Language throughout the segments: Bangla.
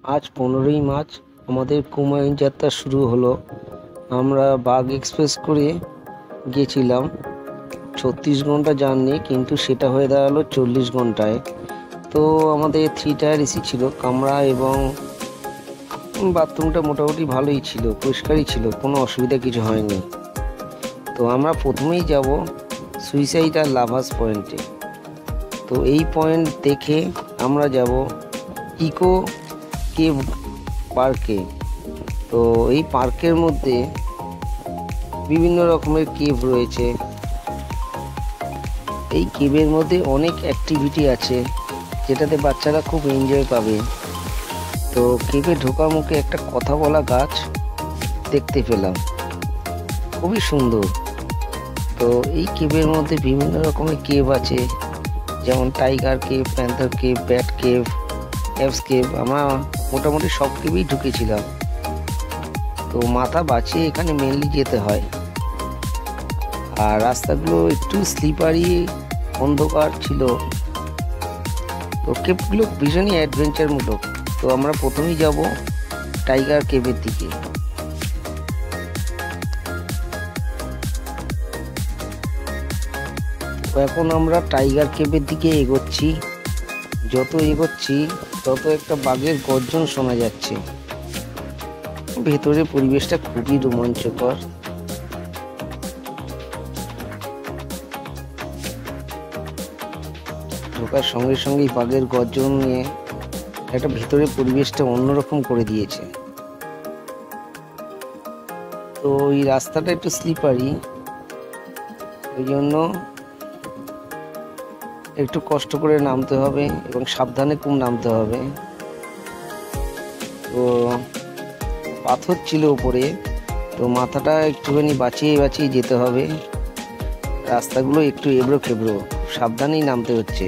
आज 15ই মার্চ আমাদের কুমায়ুন যাত্রা শুরু হলো। আমরা বাগ এক্সপ্রেস করে গেছিলাম 36 ঘন্টা জার্নি, কিন্তু সেটা হয়ে দাঁড়ালো 40 ঘন্টায়। তো আমাদের 3 টায়ার এসি ছিল, কামরা এবং বাথরুমটা মোটামুটি ভালোই ছিল, পরিষ্কারই ছিল, কোনো অসুবিধা কিছু হয়নি। তো আমরা প্রথমেই যাব সুইসাইড আর লাভাস পয়েন্টে। তো এই পয়েন্ট দেখে আমরা যাব ইকো কেভ পার্কে। তো এই পার্কের মধ্যে বিভিন্ন রকমের কেভ রয়েছে। এই কেভের মধ্যে অনেক অ্যাক্টিভিটি আছে, যেটাতে বাচ্চারা খুব এনজয় পাবে। তো কেভে ঢোকার মুখে একটা কথা বলা গাছ দেখতে পেলাম, খুবই সুন্দর। তো এই কেভের মধ্যে বিভিন্ন রকমের কেভ আছে, যেমন tiger cave, panther cave, bat cave, apps cave. আমরা মোটামুটি সব কেভেই ঢুকেছিলাম। তো মাথা বাঁচিয়ে এখানে মেনলি যেতে হয়, আর রাস্তাগুলো একটু স্লিপারি, অন্ধকার ছিল। তো কেভগুলো ভীষণই অ্যাডভেঞ্চারমূলক। তো আমরা প্রথমেই যাব টাইগার কেভের দিকে। তো এখন আমরা টাইগার কেভের দিকে এগোচ্ছি। যত এগোচ্ছি তত একটা বাঘের গর্জন শোনা যাচ্ছে। ভেতরে পরিবেশটা খুবই রোমাঞ্চকর। ঢোকার সঙ্গে সঙ্গেই বাঘের গর্জন নিয়ে একটা ভেতরে পরিবেশটা অন্যরকম করে দিয়েছে। তো এই রাস্তাটা একটু স্লিপারি, ওই জন্য একটু কষ্ট করে নামতে হবে এবং সাবধানে খুব নামতে হবে। তো পাথর ছিল উপরে, তো মাথাটা একটুখানি বাঁচিয়ে বাঁচিয়ে যেতে হবে। রাস্তাগুলো একটু এবড়ো খেবড়ো, সাবধানেই নামতে হচ্ছে।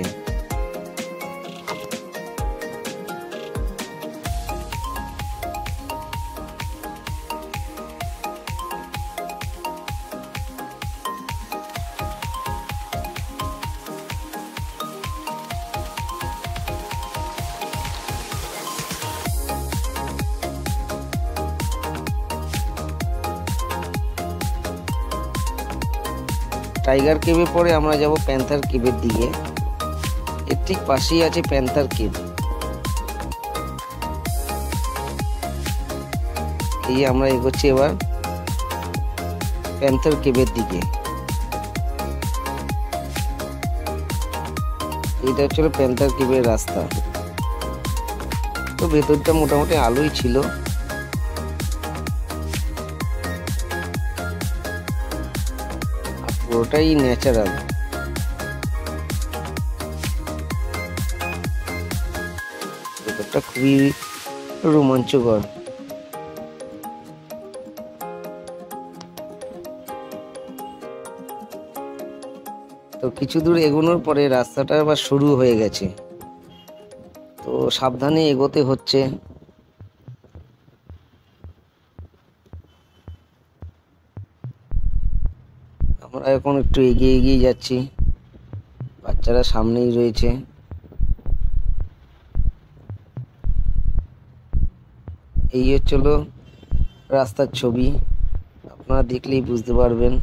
টাইগার কেভে পরে আমরা যাব প্যান্থার কেভের দিকে। এর ঠিক পাশেই আছে প্যান্থার কেভ। এই আমরা এগোচ্ছি এবার প্যান্থার কেভের দিকে। এইটা হচ্ছিল প্যান্থার কেভের রাস্তা। তো ভেতরটা মোটামুটি আলোই ছিল। পুরোটাই ন্যাচারাল। ভেতরটা খুবই রোমাঞ্চকর। তো কিছু দূর এগোনোর পরে রাস্তাটা আবার শুরু হয়ে গেছে, তো সাবধানে এগোতে হচ্ছে। আমরা এখন একটু এগিয়ে এগিয়ে যাচ্ছি, বাচ্চারা সামনেই রয়েছে। এই হচ্ছিল রাস্তার ছবি, আপনারা দেখলেই বুঝতে পারবেন।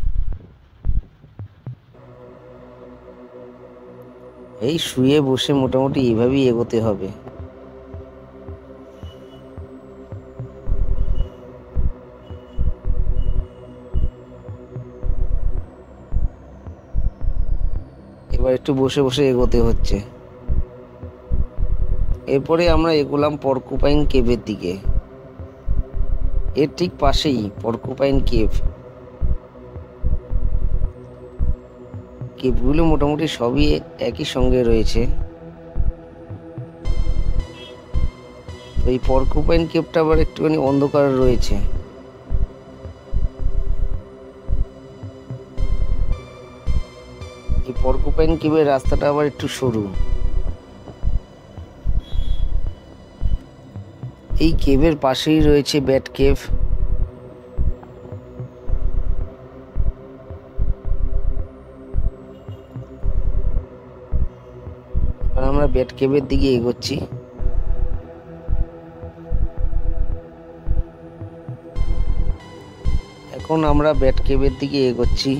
এই শুয়ে বসে মোটামুটি এভাবেই এগোতে হবে। এবার একটু বসে বসে এগোতে হচ্ছে। এরপরে আমরা এগোলাম পর্কুপাইন কেভের দিকে। এর ঠিক পাশেই পর্কুপাইন কেভ। কেভগুলো মোটামুটি সবই একই সঙ্গে রয়েছে। তো এই পর্কুপাইন কেভটা আবার একটুখানি অন্ধকার রয়েছে। এই পর্কুপাইন কেভের রাস্তাটা আবার একটু সরু। এই কেভের পাশেই রয়েছে ব্যাট কেভ। আমরা ব্যাট কেভের দিকে এগোচ্ছি। এখন আমরা ব্যাট কেভের দিকে এগোচ্ছি।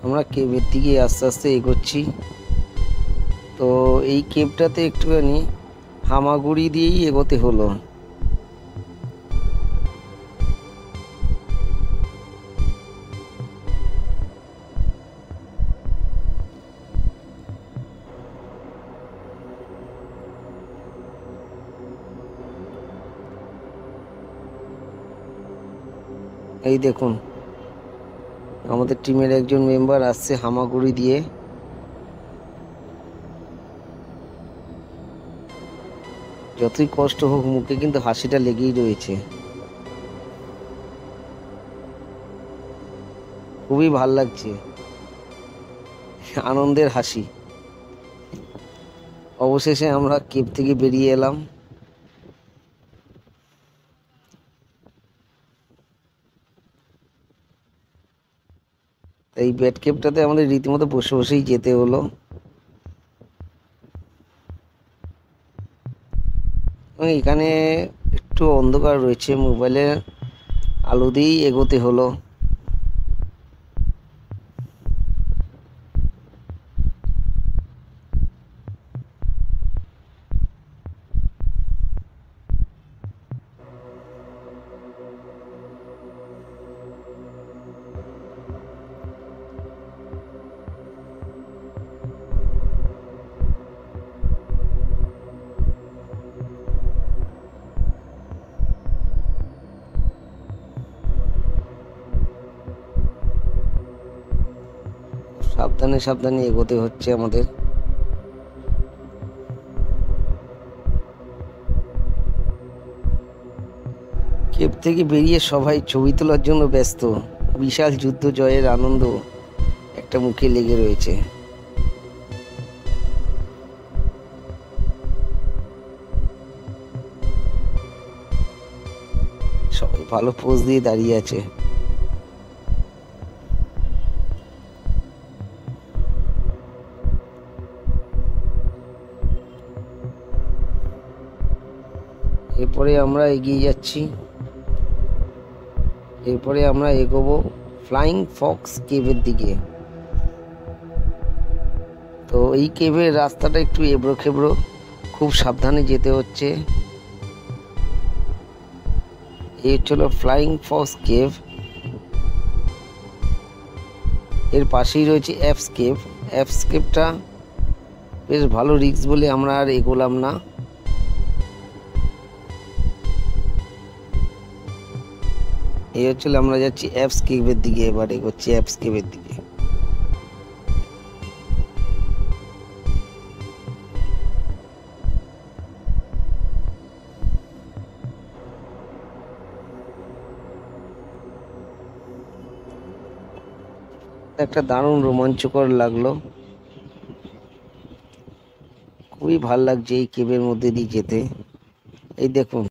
আমরা কেভের দিকে আস্তে আস্তে এগোচ্ছি। তো এই কেভটাতে একটুখানি হামাগুড়ি দিয়েই এগোতে হলো। এই দেখুন, আমাদের টিমের একজন মেম্বার আসছে হামাগুড়ি দিয়ে। যতই কষ্ট হোক মুখে কিন্তু হাসিটা লেগেই রয়েছে। খুবই ভাল লাগছে, আনন্দের হাসি। অবশেষে আমরা কেভ থেকে বেরিয়ে এলাম। এই ব্যাট কেভটাতে আমাদের রীতিমতো বসে বসেই যেতে হলো। এখানে একটু অন্ধকার রয়েছে, মোবাইলের আলো দিয়েই এগোতে হলো। সাবধানে সাবধানে এগোতে হচ্ছে আমাদের। কেভ থেকে বেরিয়ে সবাই ছবি তোলার জন্য ব্যস্ত। বিশাল যুদ্ধ জয়ের আনন্দ একটা মুখে লেগে রয়েছে। সবাই ভালো পোজ দিয়ে দাঁড়িয়ে আছে। এরপরে আমরা এগিয়ে যাচ্ছি। এরপরে আমরা এগোবো ফ্লাইং ফক্স কেভের দিকে। তো এই কেভের রাস্তাটা একটু এবড়ো খেবড়ো, খুব সাবধানে যেতে হচ্ছে। এই হচ্ছিল ফ্লাইং ফক্স কেভ। এর পাশেই রয়েছে অ্যাপস কেভ। অ্যাপস কেভটা বেশ ভালো রিস্ক বলে আমরা আর এগোলাম না। এই হচ্ছিল, আমরা যাচ্ছি অ্যাপস কেভের দিকে। এবার এগোচ্ছি অ্যাপস কেভের দিকে। একটা দারুণ রোমাঞ্চকর লাগলো, খুবই ভাল লাগছে এই কেভের মধ্যে দিয়ে যেতে। এই দেখুন,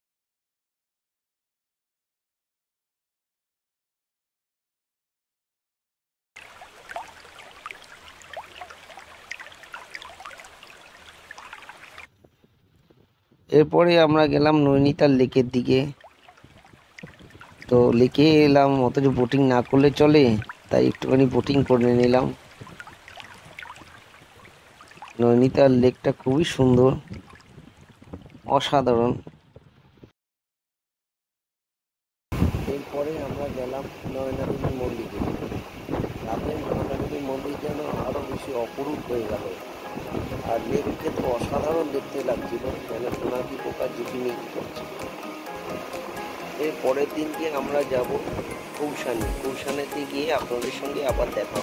এরপরে আমরা গেলাম নৈনিতাল লেকের দিকে। তো লেকে এলাম, অথচ বোটিং না করলে চলে, তাই একটুখানি বোটিং করে নিলাম। নৈনিতাল লেকটা খুবই সুন্দর, অসাধারণ। এরপরে আমরা গেলাম নয়নাদেবী মন্দিরে। রাতের নয়নাদেবী মন্দির যেন আরো বেশি অপরূপ হয়ে গেল। আর লেককে তো অসাধারণ দেখতে লাগছিল, যেন সোনাকি পোকা ঝিকিমিকি করছে। এর পরের দিনকে আমরা যাব কৌশানে। কৌশানেতে গিয়ে আপনাদের সঙ্গে আবার দেখা।